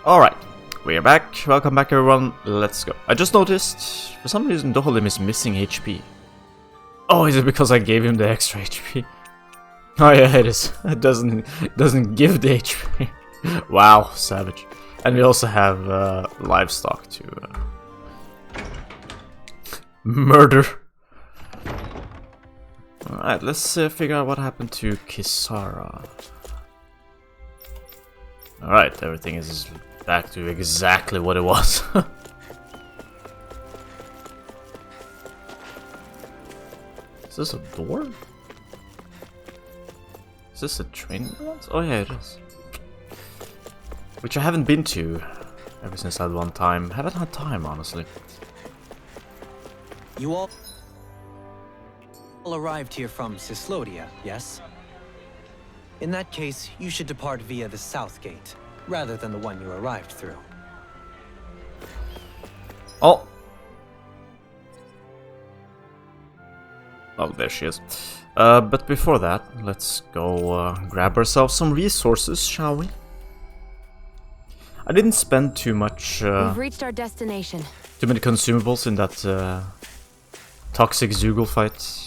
Alright, we're back. Welcome back everyone. Let's go. I just noticed, for some reason, Doholim is missing HP. Oh, is it because I gave him the extra HP? Oh yeah, it is. It doesn't give the HP. Wow, savage. And we also have livestock to murder. Alright, let's figure out what happened to Kisara. Alright, everything is back to exactly what it was. Is this a door? Is this a training grounds? Oh yeah, it is. Which I haven't been to ever since that one time. Haven't had time, honestly. You all arrived here from Cislodia, yes? In that case, you should depart via the south gate, rather than the one you arrived through. Oh! Oh, there she is. But before that, let's go grab ourselves some resources, shall we? I didn't spend too much... We've reached our destination. Too many consumables in that toxic Zoogle fight.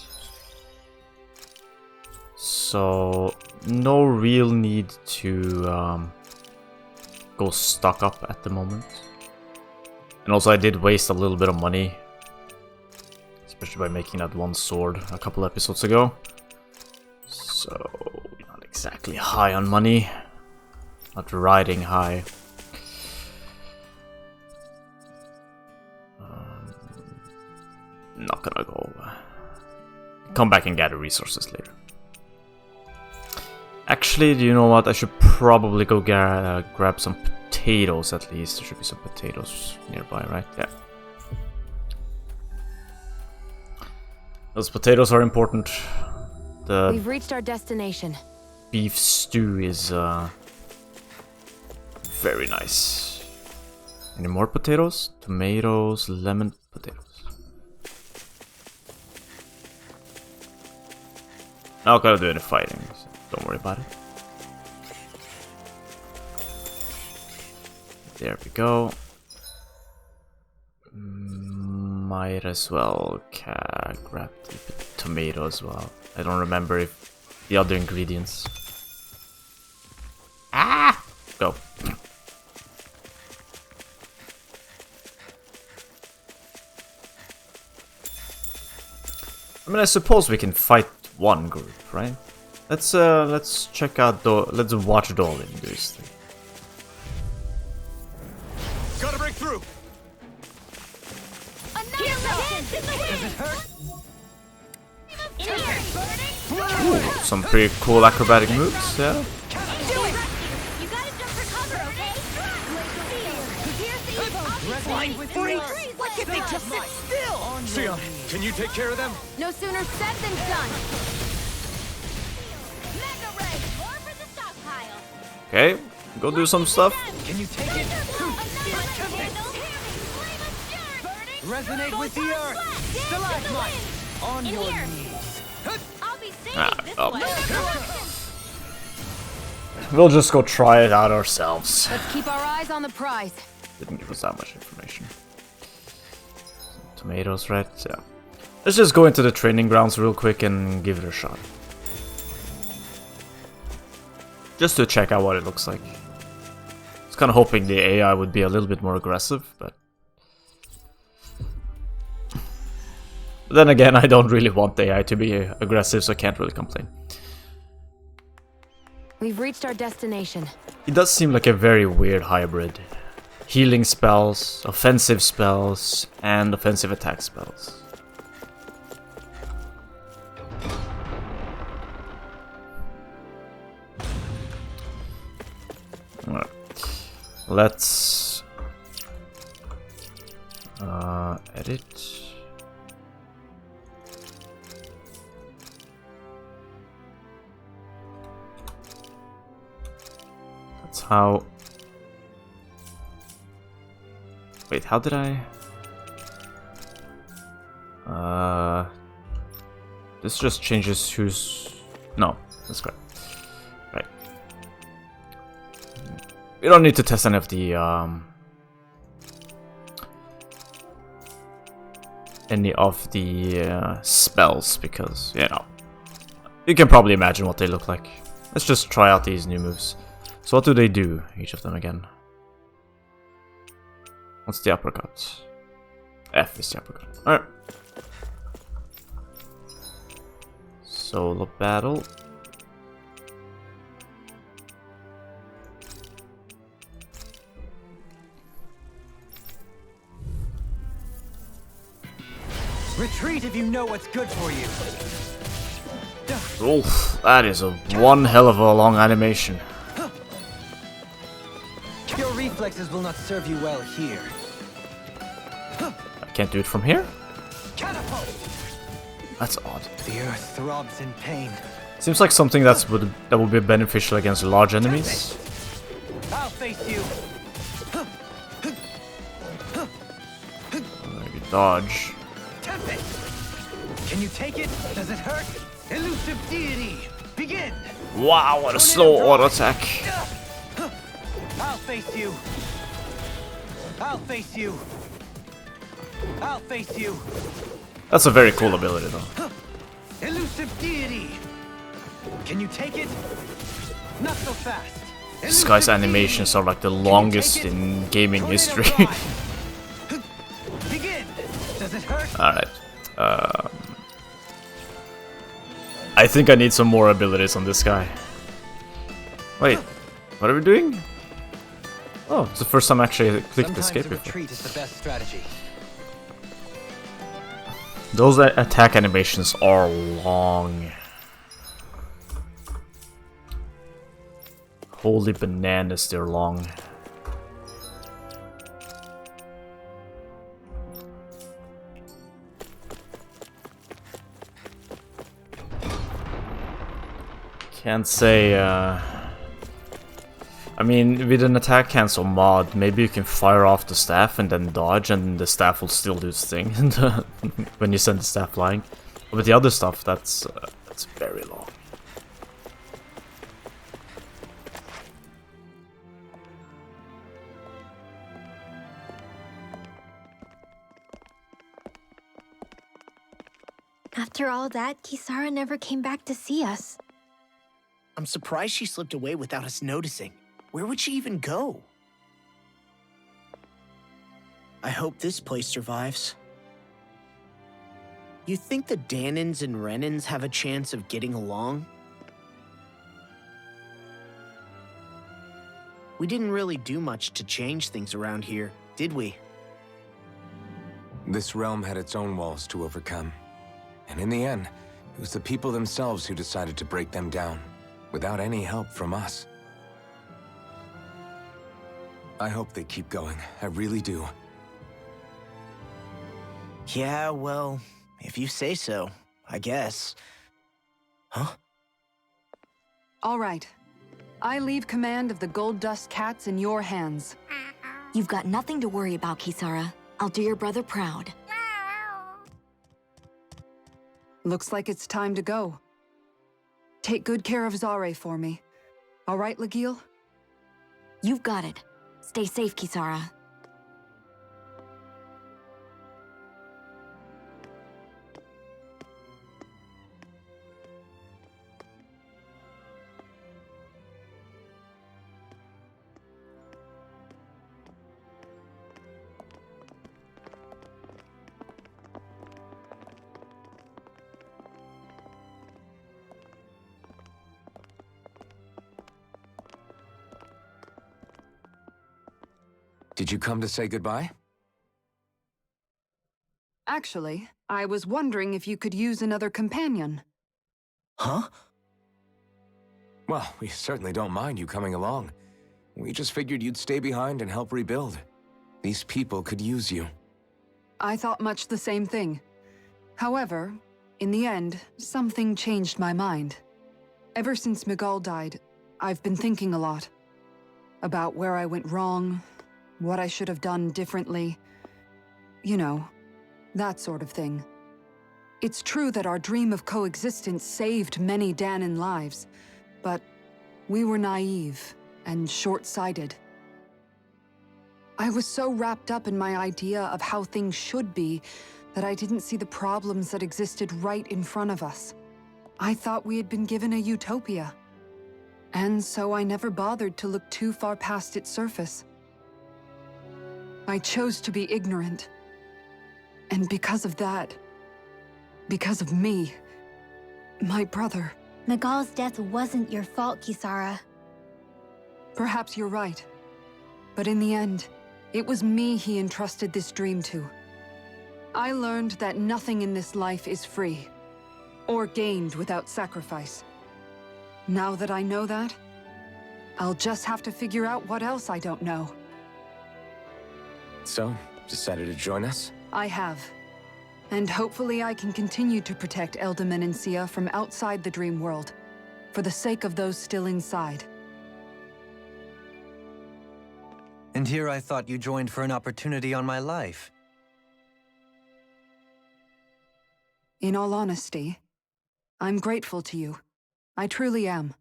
So, no real need to go stock up at the moment. And also I did waste a little bit of money. Especially by making that one sword a couple episodes ago. So, not exactly high on money. Not riding high. Not gonna go... come back and gather resources later. Actually, do you know what? I should probably go grab some potatoes at least. There should be some potatoes nearby, right? Yeah. Those potatoes are important. We've reached our destination. Beef stew is very nice. Any more potatoes? Tomatoes, lemon potatoes. Not gonna do any fighting, so don't worry about it. There we go. Might as well grab the tomato as well. I don't remember if the other ingredients. Ah! Go. I mean, I suppose we can fight one group, right? Let's check out let's watch Dolin do his thing. Gotta break through. Does it hurt? Ooh, some pretty cool acrobatic moves, yeah. You gotta jump for cover, okay? Wrestling with the earth. What if they just sit still? Sion, can you take care of them? No sooner said than done. Okay, go do some stuff. Can you take it? Resonate with the earth. Stalagmite. On your knees. I'll be saving this Oh. one. We'll just go try it out ourselves. Let's keep our eyes on the prize. Didn't give us that much information. Tomatoes, right? Yeah. Let's just go into the training grounds real quick and give it a shot. Just to check out what it looks like. I was kind of hoping the AI would be a little bit more aggressive, but... then again, I don't really want the AI to be aggressive, so I can't really complain. We've reached our destination. It does seem like a very weird hybrid. Healing spells, offensive spells, and offensive attack spells. Alright. Let's edit. That's how... wait, how did I... this just changes who's... no, that's correct. Right. we don't need to test any of the spells because, you know, you can probably imagine what they look like. Let's just try out these new moves. So what do they do, each of them again? What's the uppercut? F is the uppercut. Alright. Solo battle. Retreat if you know what's good for you. Oof, that is one hell of a long animation. Your reflexes will not serve you well here. I can't do it from here? Catapult! That's odd. The earth throbs in pain. Seems like something that would be beneficial against large enemies. I'll face you. Maybe dodge. Tempest! Can you take it? Does it hurt? Elusive deity! Begin! Wow, what a slow auto attack. I'll face you. I'll face you. I'll face you. That's a very cool ability though. Elusive deity! Can you take it? Not so fast. This guy's animations are like the longest in gaming history. Begin! Does it hurt? Alright. I think I need some more abilities on this guy. Wait, what are we doing? Oh, it's the first time I actually clicked escape before. Retreat is the best strategy. Those attack animations are long. Holy bananas, they're long. Can't say, I mean, with an attack cancel mod, maybe you can fire off the staff and then dodge, and the staff will still do its thing when you send the staff flying. But with the other stuff, that's very long. After all that, Kisara never came back to see us. I'm surprised she slipped away without us noticing. Where would she even go? I hope this place survives. You think the Dahnans and Renans have a chance of getting along? We didn't really do much to change things around here, did we? This realm had its own walls to overcome. And in the end, it was the people themselves who decided to break them down, without any help from us. I hope they keep going. I really do. Yeah, well, if you say so, I guess. Huh? All right. I leave command of the Gold Dust Cats in your hands. You've got nothing to worry about, Kisara. I'll do your brother proud. Looks like it's time to go. Take good care of Zare for me. All right, Legil? You've got it. Stay safe, Kisara. Did you come to say goodbye? Actually, I was wondering if you could use another companion. Huh? Well, we certainly don't mind you coming along. We just figured you'd stay behind and help rebuild. These people could use you. I thought much the same thing. However, in the end, something changed my mind. Ever since Miguel died, I've been thinking a lot. About where I went wrong, what I should have done differently. You know, that sort of thing. It's true that our dream of coexistence saved many Dahnan lives, but we were naive and short-sighted. I was so wrapped up in my idea of how things should be that I didn't see the problems that existed right in front of us. I thought we had been given a utopia. And so I never bothered to look too far past its surface. I chose to be ignorant. And because of that, because of me, my brother... Miguel's death wasn't your fault, Kisara. Perhaps you're right. But in the end, it was me he entrusted this dream to. I learned that nothing in this life is free, or gained without sacrifice. Now that I know that, I'll just have to figure out what else I don't know. So, decided to join us? I have. And hopefully I can continue to protect Elda Menancia from outside the dream world, for the sake of those still inside. And here I thought you joined for an opportunity on my life. In all honesty, I'm grateful to you. I truly am.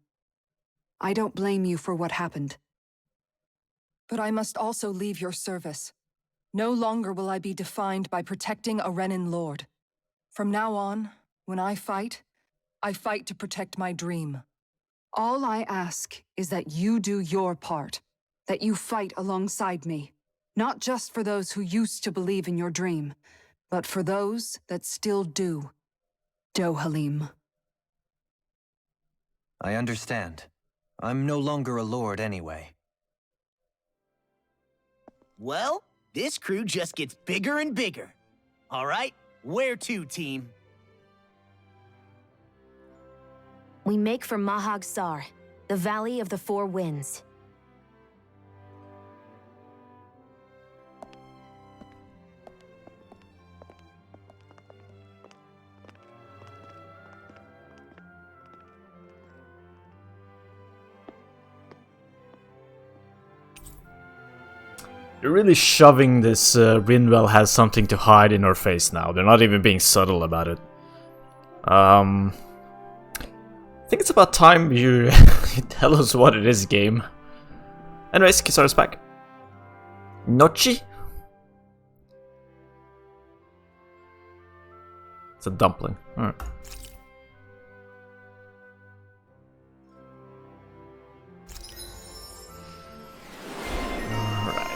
I don't blame you for what happened. But I must also leave your service. No longer will I be defined by protecting a Renan lord. From now on, when I fight to protect my dream. All I ask is that you do your part, that you fight alongside me, not just for those who used to believe in your dream, but for those that still do. Dohalim. I understand. I'm no longer a lord anyway. Well, this crew just gets bigger and bigger. All right, where to, team? We make for Mahag Sar, the Valley of the Four Winds. You're really shoving this Rinwell has something to hide in our face now. They're not even being subtle about it. I think it's about time you tell us what it is, game. Anyways, Kisara's back. Nochi? It's a dumpling. Alright.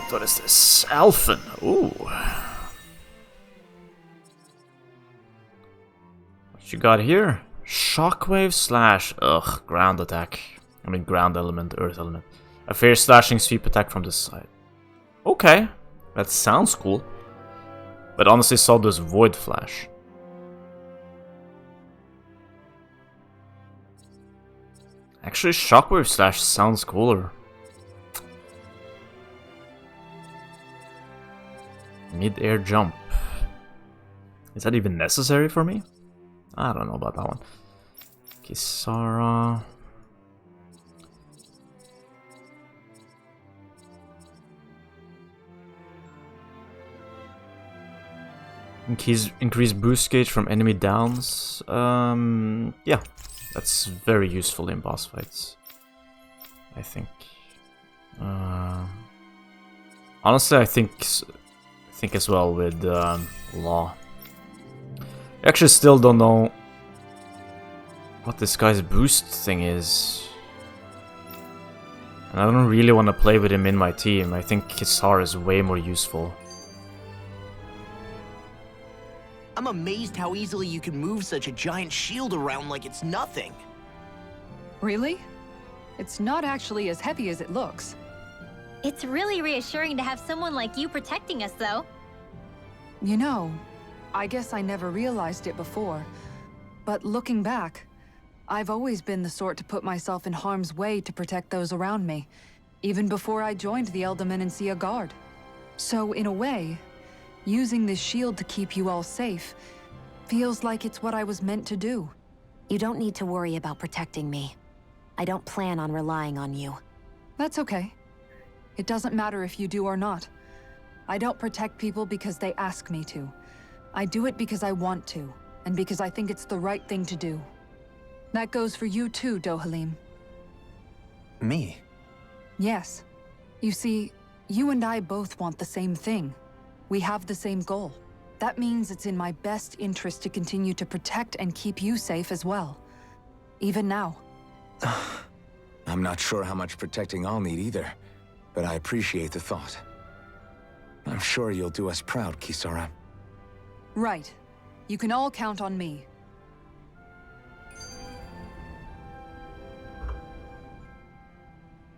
What is this? Alphen. Ooh. What you got here? Shockwave slash... Ugh, ground attack. I mean ground element, earth element. A fierce slashing sweep attack from the side. Okay. That sounds cool. But honestly saw this void flash. Actually, shockwave slash sounds cooler. Mid-air jump. Is that even necessary for me? I don't know about that one. Kisara. Increase boost gauge from enemy downs. Yeah, that's very useful in boss fights, I think. Honestly, I think as well with Law. I actually still don't know what this guy's boost thing is. And I don't really want to play with him in my team. I think Kisara is way more useful. I'm amazed how easily you can move such a giant shield around like it's nothing. Really? It's not actually as heavy as it looks. It's really reassuring to have someone like you protecting us, though. You know, I guess I never realized it before, but looking back, I've always been the sort to put myself in harm's way to protect those around me, even before I joined the Elda Menancia Guard. So in a way, using this shield to keep you all safe feels like it's what I was meant to do. You don't need to worry about protecting me. I don't plan on relying on you. That's okay. It doesn't matter if you do or not. I don't protect people because they ask me to. I do it because I want to, and because I think it's the right thing to do. That goes for you too, Dohalim. Me? Yes. You see, You and I both want the same thing. We have the same goal. That means it's in my best interest to continue to protect and keep you safe as well. Even now. I'm not sure how much protecting I'll need either, but I appreciate the thought. I'm sure you'll do us proud, Kisara. Right. You can all count on me.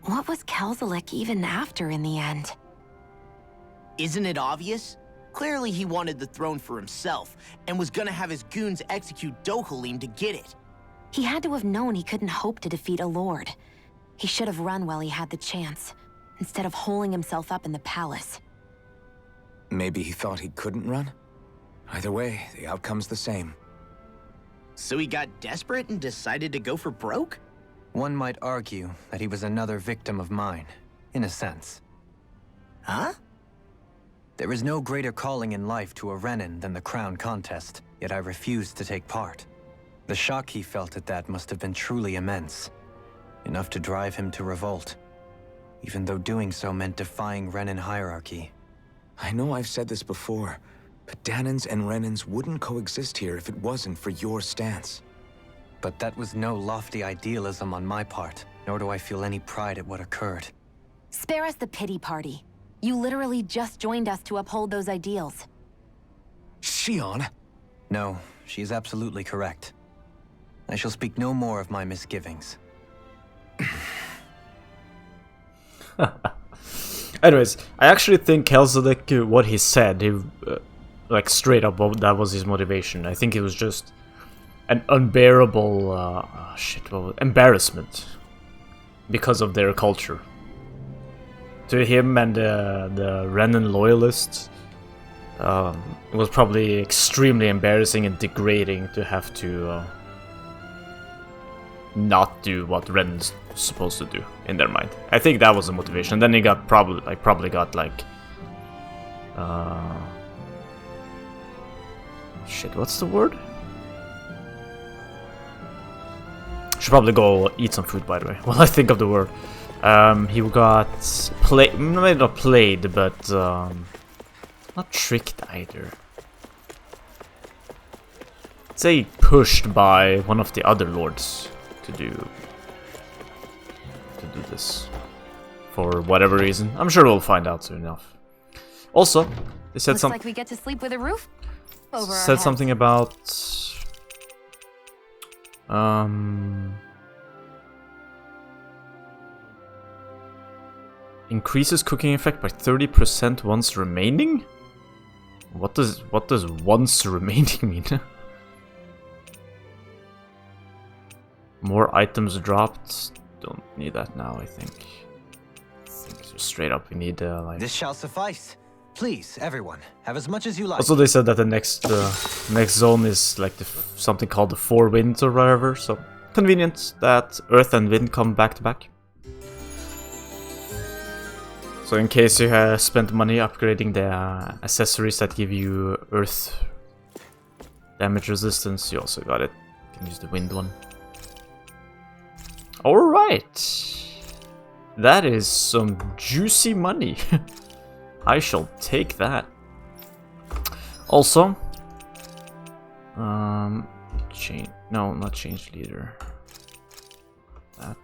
What was Kelzelik even after in the end? Isn't it obvious? Clearly he wanted the throne for himself, and was gonna have his goons execute Dohalim to get it. He had to have known he couldn't hope to defeat a lord. He should have run while he had the chance, instead of holding himself up in the palace. Maybe he thought he couldn't run? Either way, the outcome's the same. So he got desperate and decided to go for broke? One might argue that he was another victim of mine, in a sense. Huh? There is no greater calling in life to a Renan than the crown contest, yet I refused to take part. The shock he felt at that must have been truly immense. Enough to drive him to revolt, even though doing so meant defying Renan hierarchy. I know I've said this before, but Dahnans and Renans wouldn't coexist here if it wasn't for your stance. But that was no lofty idealism on my part, nor do I feel any pride at what occurred. Spare us the pity party. You literally just joined us to uphold those ideals. Shion! No, she is absolutely correct. I shall speak no more of my misgivings. Anyways, I actually think Kelzelik, what he said, he, like straight up, that was his motivation. I think it was just an unbearable embarrassment because of their culture. To him and the Renan loyalists, it was probably extremely embarrassing and degrading to have to not do what Renan's supposed to do in their mind. I think that was the motivation. And then he got probably got like shit, what's the word? Should probably go eat some food, by the way, while I think of the word. He got maybe not played, but not tricked either. Say pushed by one of the other lords to do this for whatever reason. I'm sure we'll find out soon enough. Also, they said Looks like we get to sleep with a roof over our said heads. something about increases cooking effect by 30% once remaining? What does once remaining mean? More items dropped. Don't need that now, I think. Just straight up we need like... This shall suffice. Please, everyone, have as much as you like. Also, they said that the next zone is like something called the Four Winds or whatever, so convenient that Earth and Wind come back to back. So in case you have spent money upgrading the accessories that give you Earth damage resistance, you also got it. You can use the Wind one. Alright! That is some juicy money. I shall take that. Also, change. No, not change leader. That.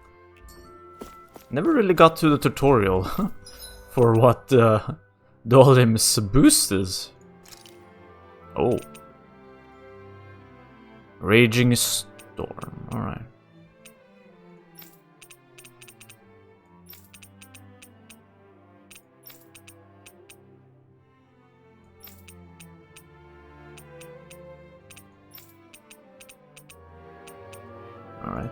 Never really got to the tutorial for what Dohalim's boost is. Oh, Raging Storm. All right. Alright.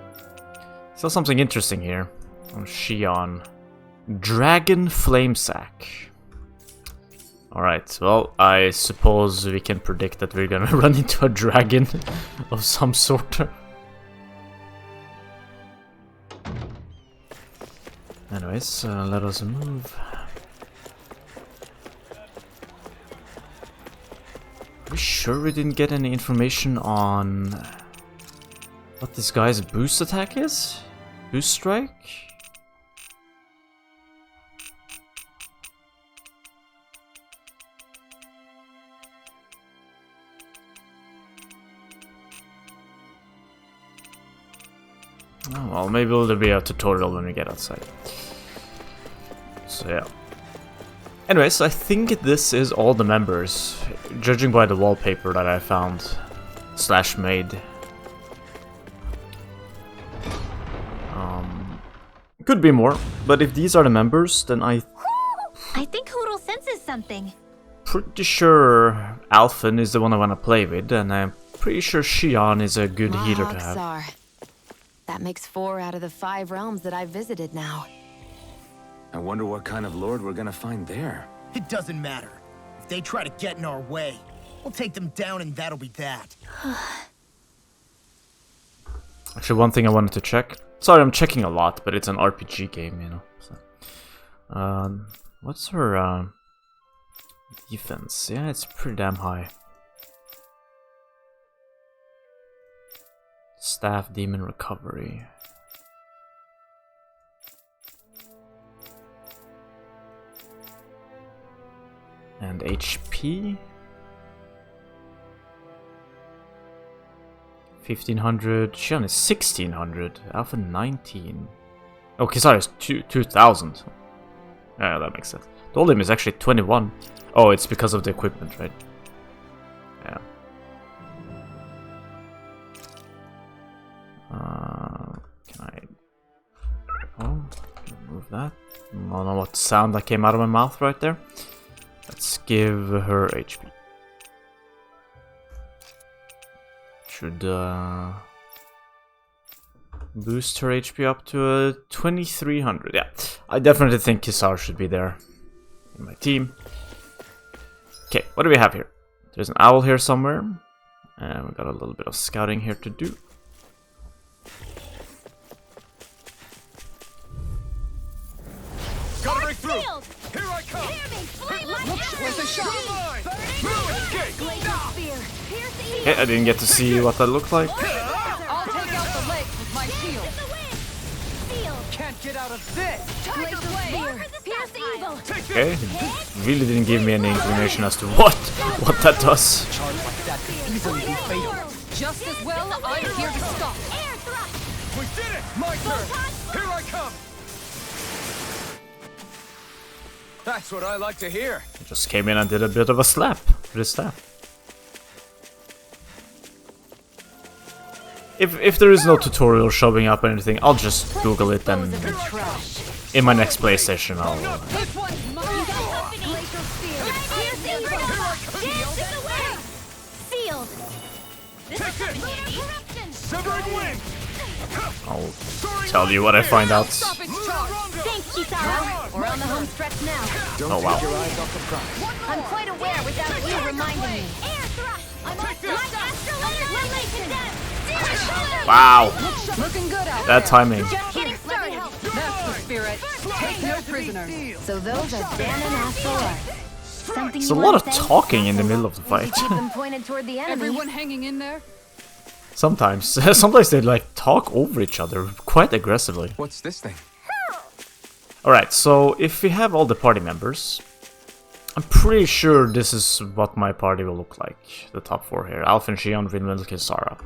Saw something interesting here on Shion. Dragon Flame Sack. Alright, well, I suppose we can predict that we're gonna run into a dragon of some sort. Anyways, let us move. Are we sure we didn't get any information on what this guy's boost attack is? Boost strike? Oh, well, maybe there'll be a tutorial when we get outside. So yeah. Anyways, I think this is all the members, judging by the wallpaper that I found / made. Could be more, but if these are the members, then I think Hoodle senses something. Pretty sure Alphen is the one I want to play with, and I'm pretty sure Xion is a good healer to have. Mahawksar. That makes 4 out of the 5 realms that I've visited now. I wonder what kind of lord we're gonna find there. It doesn't matter. If they try to get in our way, we'll take them down and that'll be that. Actually, one thing I wanted to check. Sorry, I'm checking a lot, but it's an RPG game, you know. So. What's her defense? Yeah, it's pretty damn high. Staff Demon Recovery. And HP? 1500. Xion is 1600. Alpha 19. Okay, sorry, it's 2000. Yeah, that makes sense. The Olim is actually 21. Oh, it's because of the equipment, right? Yeah. Can I... Oh, remove that. I don't know what sound that came out of my mouth right there. Let's give her HP. Should boost her HP up to 2300. Yeah, I definitely think Kisar should be there in my team. Okay, what do we have here? There's an owl here somewhere, and we got a little bit of scouting here to do. Gotta break through! Here I come! Where's the shot? Okay, I didn't get to see what that looked like. I'll take out the lake with my shield. Can't get out of this! Pierce evil. Okay, really didn't give me any information as to what that does. Just as well, I'm here to stop. Air thrust. We did it! My turn! Here I come! That's what I like to hear. Just came in and did a bit of a slap with his staff. If there is no tutorial showing up or anything, I'll just Google it and in my next play session I'll... This one's mine. Sealed. Take this! Severing wind! I'll tell you what I find out. Stop its charge. Thanks, Kisara. We're on the home stretch now. Oh wow. I'm quite aware without you reminding me. Air thrust. I'm on Relation death. Wow. Looking good out That timing. Just getting started. That's the spirit. Take no prisoners. So those are Dahnan after all. Something There's you a lot wanna of say? talking in the middle of the We fight. should keep them pointed toward the enemy. Everyone hanging in there? Sometimes. Sometimes they like talk over each other quite aggressively. What's this thing? Alright, so if we have all the party members, I'm pretty sure this is what my party will look like. The top 4 here. Alphen, Xion, Vinland, Kisara.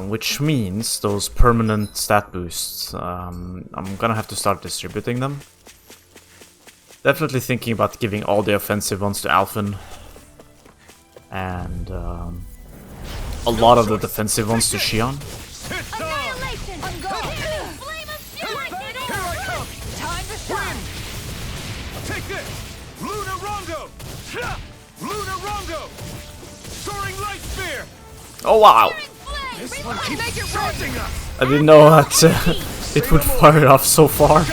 Which means those permanent stat boosts, I'm gonna have to start distributing them. Definitely thinking about giving all the offensive ones to Alphen. And a lot of the defensive ones to Xion. Annihilation. I'm going. Flame of steel. Here I come! Time to shine. Take this! Luna Rondo! Luna Rondo! Soaring light spear! Oh wow! This one keeps charging us! I didn't know that it would fire off so far.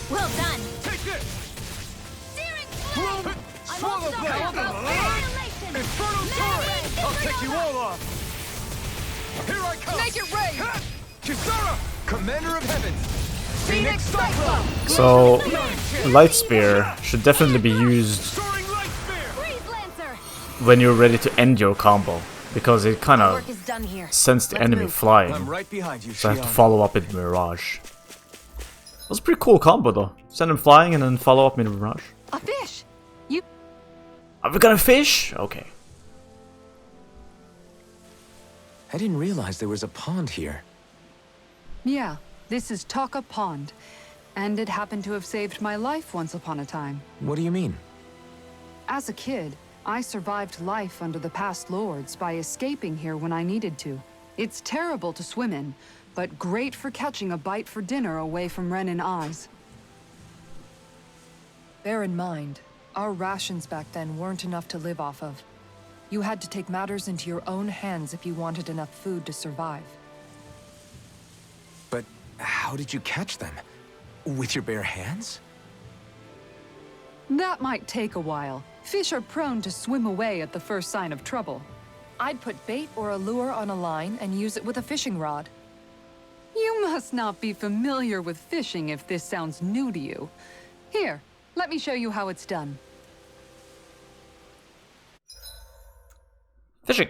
Well done. Take this! Searing flame. Swallow blade! Annihilation. Inferno turret! I'll take you all off! Here I come! Make it rain. Kisara! Commander of Heavens! Phoenix Cyclone! So, Light Spear should definitely be used Soaring light spear! Breeze Lancer. when you're ready to end your combo, because it kind Work of is done here. sends the Let's enemy move. flying, right behind you, so I have to follow up with Mirage. That was a pretty cool combo though. Send him flying and then follow up with Mirage. A fish. You. Are we gonna fish? Okay. I didn't realize there was a pond here. Yeah, this is Taka Pond, and it happened to have saved my life once upon a time. What do you mean? As a kid, I survived life under the past lords by escaping here when I needed to. It's terrible to swim in, but great for catching a bite for dinner away from Renan eyes. Bear in mind, our rations back then weren't enough to live off of. You had to take matters into your own hands if you wanted enough food to survive. But how did you catch them? With your bare hands? That might take a while. Fish are prone to swim away at the first sign of trouble. I'd put bait or a lure on a line and use it with a fishing rod. You must not be familiar with fishing if this sounds new to you. Here, let me show you how it's done. Fishing.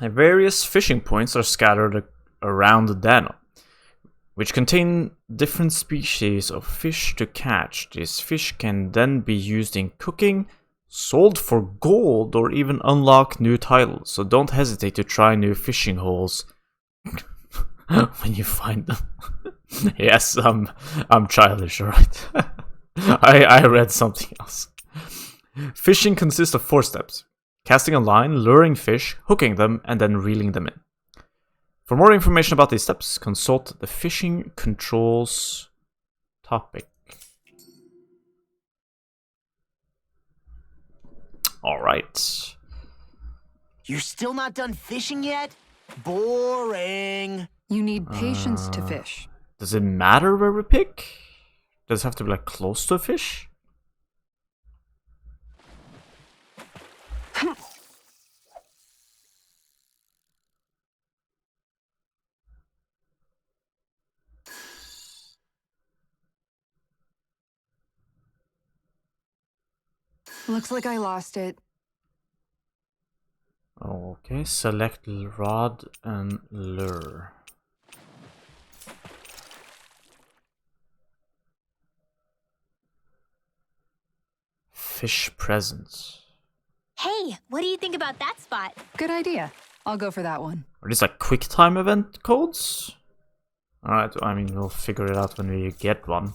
Various fishing points are scattered around the Dahnan, which contain different species of fish to catch. These fish can then be used in cooking, sold for gold, or even unlock new titles. So don't hesitate to try new fishing holes when you find them. Yes, I'm childish, alright. I read something else. Fishing consists of 4 steps. Casting a line, luring fish, hooking them, and then reeling them in. For more information about these steps, consult the fishing controls topic. Alright. You're still not done fishing yet? Boring. You need patience to fish. Does it matter where we pick? Does it have to be like close to a fish? Looks like I lost it. Okay, select rod and lure. Fish presence. Hey, what do you think about that spot? Good idea. I'll go for that one. Are these like quick time event codes? Alright, I mean, we'll figure it out when we get one.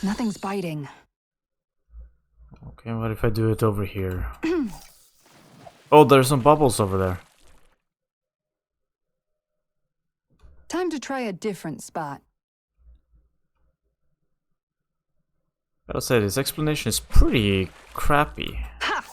Nothing's biting. Okay, what if I do it over here? Oh, there's some bubbles over there. Time to try a different spot. Gotta say, this explanation is pretty crappy. Ha!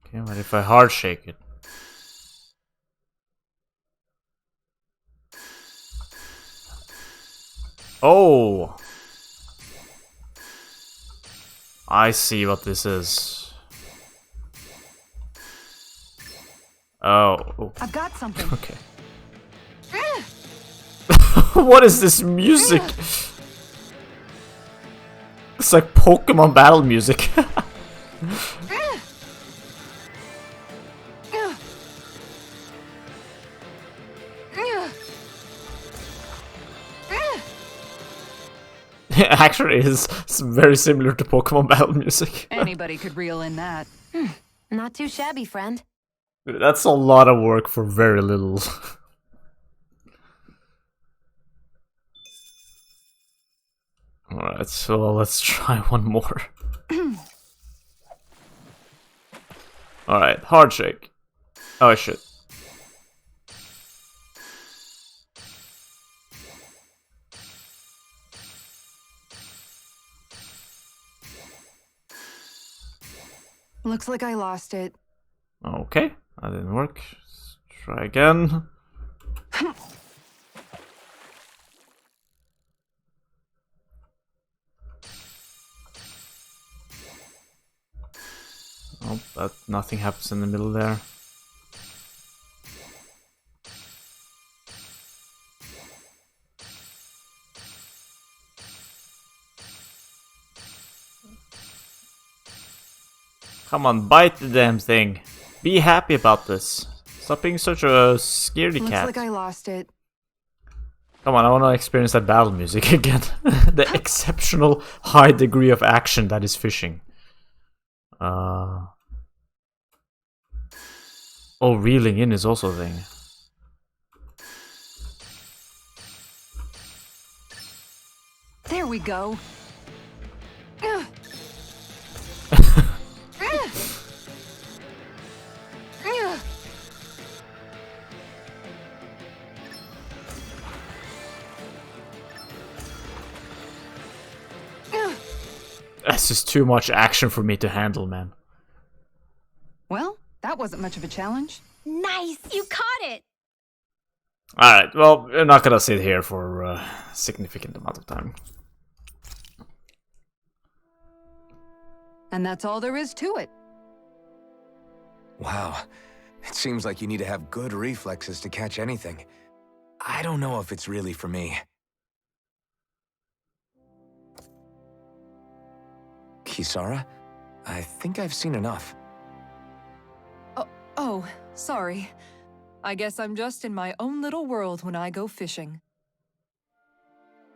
Okay, what if I hard shake it? Oh! I see what this is. Oh. I've got something. Okay. What is this music? It's like Pokemon battle music. It actually is very similar to Pokemon battle music. Anybody could reel in that. Not too shabby, friend. That's a lot of work for very little. Alright, so let's try one more. Alright, hard shake. Oh shit. Looks like I lost it. Okay, that didn't work. Let's try again. Oh, nothing happens in the middle there. Come on, bite the damn thing. Be happy about this. Stop being such a scaredy cat. Looks like I lost it. Come on, I want to experience that battle music again. The exceptional high degree of action that is fishing. Oh, reeling in is also a thing. There we go. This is too much action for me to handle, man. Well, that wasn't much of a challenge. Nice, you caught it. Alright, well, we're not gonna sit here for a significant amount of time. And that's all there is to it. Wow. It seems like you need to have good reflexes to catch anything. I don't know if it's really for me. Kisara? I think I've seen enough. Oh, sorry. I guess I'm just in my own little world when I go fishing.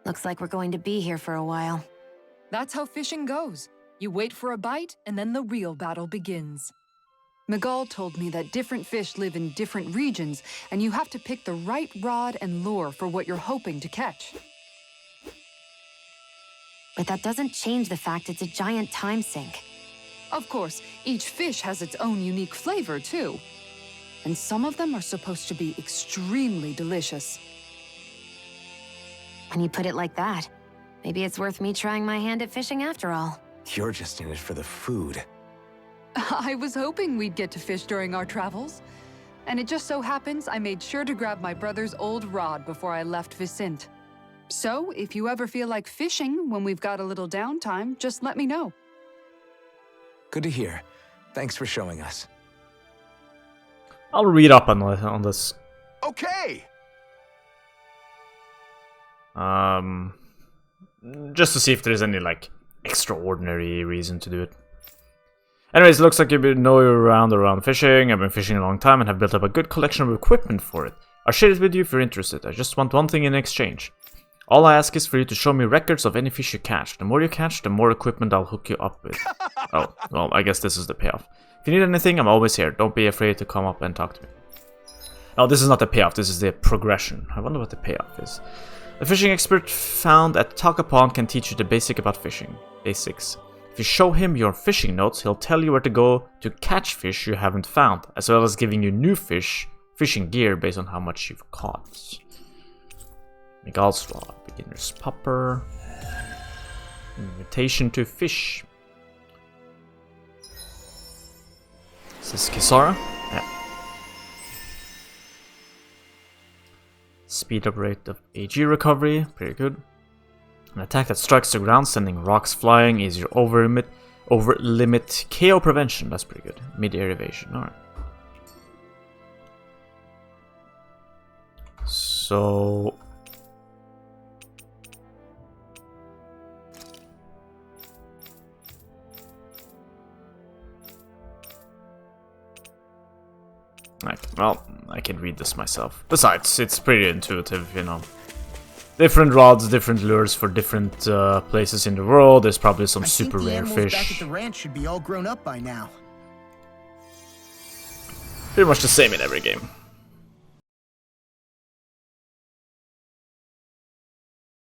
Looks like we're going to be here for a while. That's how fishing goes. You wait for a bite, and then the real battle begins. Miguel told me that different fish live in different regions, and you have to pick the right rod and lure for what you're hoping to catch. But that doesn't change the fact it's a giant time sink. Of course, each fish has its own unique flavor, too. And some of them are supposed to be extremely delicious. When you put it like that, maybe it's worth me trying my hand at fishing after all. You're just in it for the food. I was hoping we'd get to fish during our travels. And it just so happens I made sure to grab my brother's old rod before I left Vicente. So, if you ever feel like fishing when we've got a little downtime, just let me know. Good to hear. Thanks for showing us. I'll read up on this. Okay! Just to see if there's any, like, extraordinary reason to do it. Anyways, it looks like you've been knowing around fishing. I've been fishing a long time and have built up a good collection of equipment for it. I'll share it with you if you're interested. I just want one thing in exchange. All I ask is for you to show me records of any fish you catch. The more you catch, the more equipment I'll hook you up with. Oh, well, I guess this is the payoff. If you need anything, I'm always here. Don't be afraid to come up and talk to me. Oh, this is not the payoff, this is the progression. I wonder what the payoff is. A fishing expert found at Taka Pond can teach you the basics. If you show him your fishing notes, he'll tell you where to go to catch fish you haven't found, as well as giving you new fishing gear based on how much you've caught. Miguel's Rod, Beginner's Popper, Invitation to Fish. Is this Kisara? Yeah. Speed up rate of AG recovery, pretty good. An attack that strikes the ground, sending rocks flying, is your over limit KO prevention, that's pretty good. Mid-air evasion, alright. So... well, I can read this myself. Besides, it's pretty intuitive, you know. Different rods, different lures for different places in the world. There's probably some super rare fish. Back at the ranch should be all grown up by now. Pretty much the same in every game.